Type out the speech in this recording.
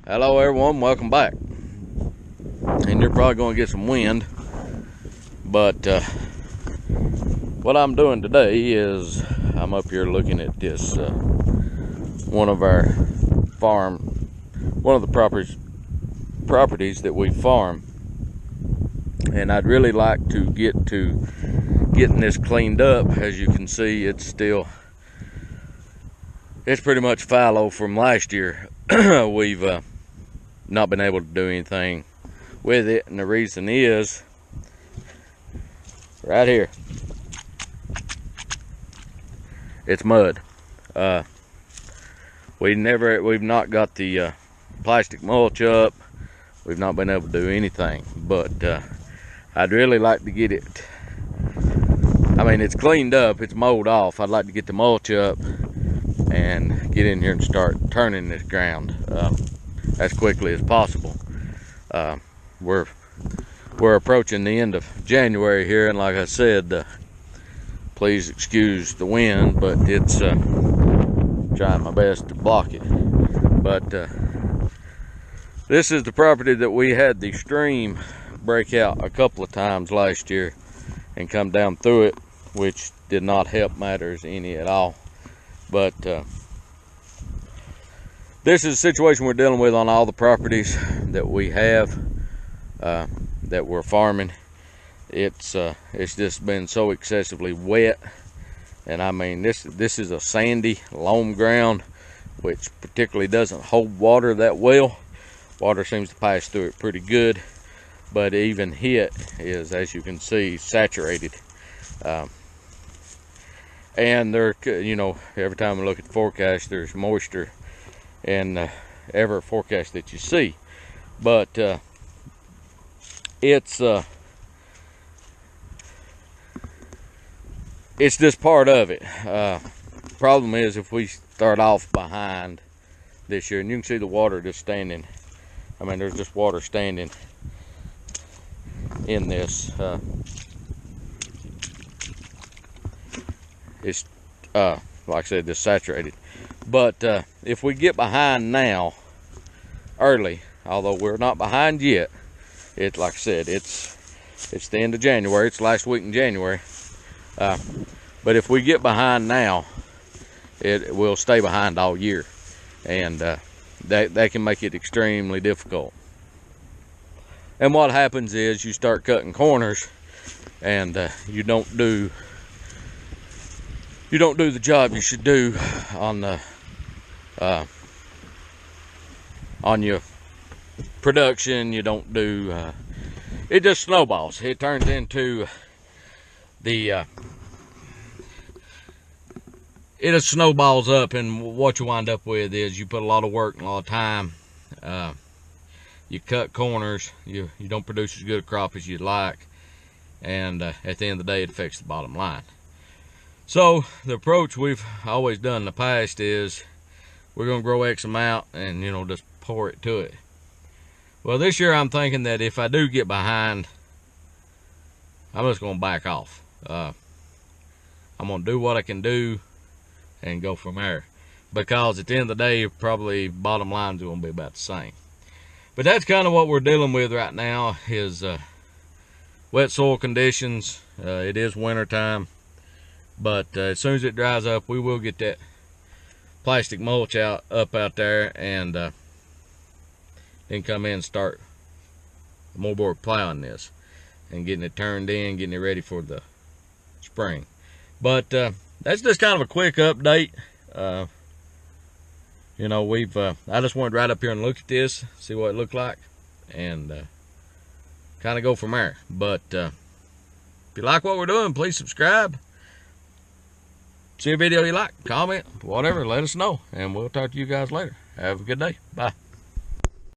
Hello everyone, welcome back. And you're probably going to get some wind, but what I'm doing today is I'm up here looking at this one of the properties that we farm, and I'd really like to get to getting this cleaned up. As you can see, it's pretty much fallow from last year. We've not been able to do anything with it, and the reason is right here. It's mud. We've not got the plastic mulch up. We've not been able to do anything, but I'd really like to get it. I mean, it's cleaned up, it's mowed off. I'd like to get the mulch up and get in here and start turning this ground as quickly as possible. We're approaching the end of January here, and like I said, please excuse the wind, but it's trying my best to block it. But this is the property that we had the stream break out a couple of times last year and come down through it, which did not help matters any at all. But this is a situation we're dealing with on all the properties that we have that we're farming. It's just been so excessively wet, and I mean this is a sandy loam ground, which particularly doesn't hold water that well. Water seems to pass through it pretty good, but even it is, as you can see, saturated. And there, you know, every time we look at the forecast, there's moisture in every forecast that you see. But it's just part of it. Problem is, if we start off behind this year, and you can see the water just standing. I mean, there's just water standing in this. It's like I said, just saturated. But if we get behind now early, although we're not behind yet, it's like I said, it's the end of January, it's last week in January, but if we get behind now, it will stay behind all year, and that can make it extremely difficult. And what happens is you start cutting corners, and you don't do the job you should do on your production. You don't do it just snowballs. It turns into it just snowballs up, and what you wind up with is you put a lot of work and a lot of time. You cut corners, you don't produce as good a crop as you'd like, and at the end of the day, it affects the bottom line. So the approach we've always done in the past is we're going to grow X amount and, you know, just pour it to it. Well, this year I'm thinking that if I do get behind, I'm just going to back off. I'm going to do what I can do and go from there, because at the end of the day, probably bottom line's going to be about the same. But that's kind of what we're dealing with right now, is wet soil conditions. It is winter time. But as soon as it dries up, we will get that plastic mulch up out there, and then come in and start moldboard plowing this and getting it turned in, getting it ready for the spring. But that's just kind of a quick update. You know, I just wanted to ride up here and look at this, see what it looked like, and kind of go from there. But if you like what we're doing, please subscribe. See a video you like, comment, whatever, let us know, and we'll talk to you guys later. Have a good day. Bye.